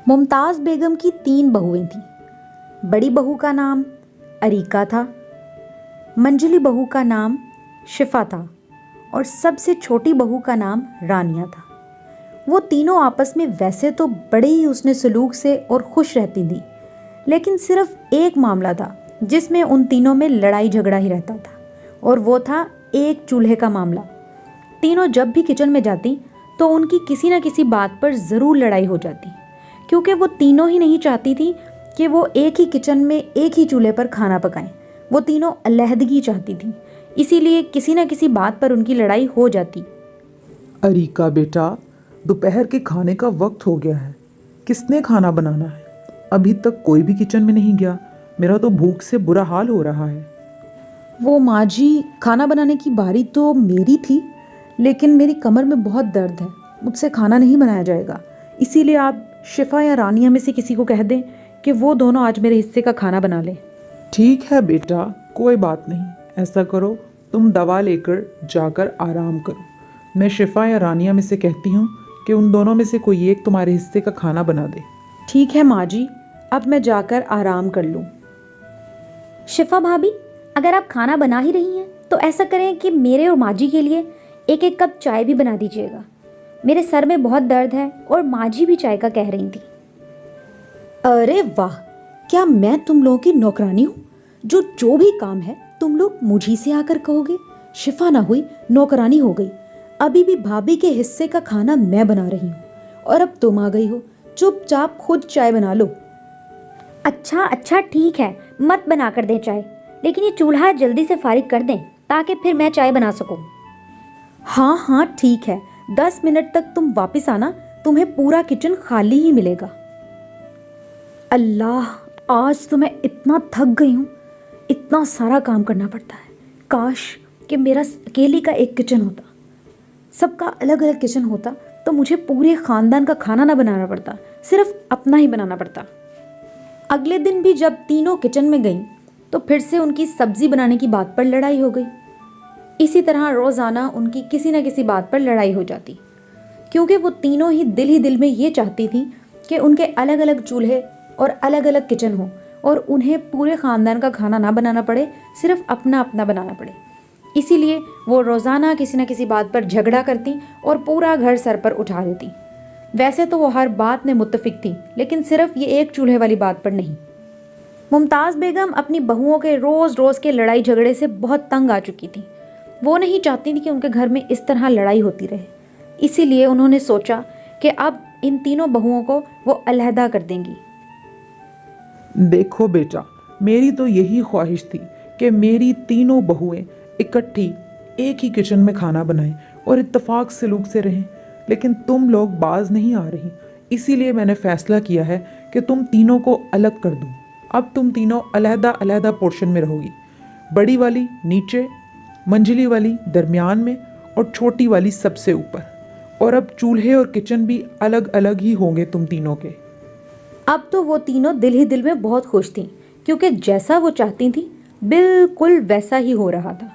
मुमताज़ बेगम की 3 बहुएं थीं। बड़ी बहू का नाम अरीका था, मंजली बहू का नाम शिफा था और सबसे छोटी बहू का नाम रानिया था। वो तीनों आपस में वैसे तो बड़े ही हुस्न सलूक से और खुश रहती थीं, लेकिन सिर्फ एक मामला था जिसमें उन तीनों में लड़ाई झगड़ा ही रहता था, और वो था एक चूल्हे का मामला। तीनों जब भी किचन में जाती तो उनकी किसी न किसी बात पर ज़रूर लड़ाई हो जाती, क्योंकि वो तीनों ही नहीं चाहती थी कि वो एक ही किचन में एक ही चूल्हे पर खाना पकाएं। वो तीनों अलहदगी चाहती थी, इसीलिए किसी न किसी बात पर उनकी लड़ाई हो जाती। अरीका बेटा, दोपहर के खाने का वक्त हो गया है। किसने खाना बनाना है? अभी तक कोई भी किचन में नहीं गया। मेरा तो भूख से बुरा हाल हो रहा है। वो माँ जी, खाना बनाने की बारी तो मेरी थी, लेकिन मेरी कमर में बहुत दर्द है, मुझसे खाना नहीं बनाया जाएगा। इसीलिए आप शिफा या रानिया में से किसी को कह दें कि वो दोनों आज मेरे हिस्से का खाना बना लें। ठीक है बेटा, कोई बात नहीं। ऐसा करो, तुम दवा लेकर जाकर आराम करो। मैं शिफा या रानिया में से कहती हूँ कि उन दोनों में से कोई एक तुम्हारे हिस्से का खाना बना दे। ठीक है माँ जी, अब मैं जाकर आराम कर लूँ। शिफा भाभी, अगर आप खाना बना ही रही हैं तो ऐसा करें कि मेरे और माँ जी के लिए एक एक कप चाय भी बना दीजिएगा। मेरे सर में बहुत दर्द है और माँ जी भी चाय का कह रही थी। अरे वाह, क्या मैं तुम लोगों की नौकरानी हूँ जो भी काम है तुम लोग मुझी से आकर कहोगे? शिफा ना हुई नौकरानी हो गई। अभी भी भाभी के हिस्से का खाना मैं बना रही हूँ और अब तुम आ गई हो। चुपचाप खुद चाय बना लो। अच्छा ठीक है, मत बना कर दें चाय, लेकिन ये चूल्हा जल्दी से फारिग कर दें ताकि फिर मैं चाय बना सकूं। हाँ ठीक है, 10 मिनट तक तुम वापस आना, तुम्हें पूरा किचन खाली ही मिलेगा। अल्लाह, आज तो मैं इतना थक गई हूँ, इतना सारा काम करना पड़ता है। काश कि मेरा अकेली का एक किचन होता, सबका अलग अलग किचन होता तो मुझे पूरे ख़ानदान का खाना ना बनाना पड़ता, सिर्फ अपना ही बनाना पड़ता। अगले दिन भी जब तीनों किचन में गईं तो फिर से उनकी सब्ज़ी बनाने की बात पर लड़ाई हो गई। इसी तरह रोज़ाना उनकी किसी न किसी बात पर लड़ाई हो जाती, क्योंकि वो तीनों ही दिल में ये चाहती थी कि उनके अलग अलग चूल्हे और अलग अलग किचन हो और उन्हें पूरे ख़ानदान का खाना ना बनाना पड़े, सिर्फ अपना अपना बनाना पड़े। इसीलिए वो रोज़ाना किसी न किसी बात पर झगड़ा करती और पूरा घर सर पर उठा लेती। वैसे तो वो हर बात में मुत्तफिक थी, लेकिन सिर्फ ये एक चूल्हे वाली बात पर नहीं। मुमताज़ बेगम अपनी बहुओं के रोज़ के लड़ाई झगड़े से बहुत तंग आ चुकी थी। वो नहीं चाहती थी कि उनके घर में इस तरह लड़ाई होती रहे, इसीलिए उन्होंने सोचा कि अब इन तीनों बहुओं को वो अलहदा कर देंगी। देखो बेटा, मेरी तो यही ख्वाहिश थी कि मेरी तीनों बहुएं इकट्ठी एक ही किचन में खाना बनाएं और इत्तेफाक सलूक से रहें, लेकिन तुम लोग बाज नहीं आ रही। इसीलिए मैंने फ़ैसला किया है कि तुम तीनों को अलग कर दूं। अब तुम तीनों अलहदा अलहदा पोर्शन में रहोगी। बड़ी वाली नीचे, मंझली वाली दरमियान में और छोटी वाली सबसे ऊपर। और अब चूल्हे और किचन भी अलग अलग ही होंगे तुम तीनों के। अब तो वो तीनों दिल ही दिल में बहुत खुश थीं, क्योंकि जैसा वो चाहती थीं बिल्कुल वैसा ही हो रहा था।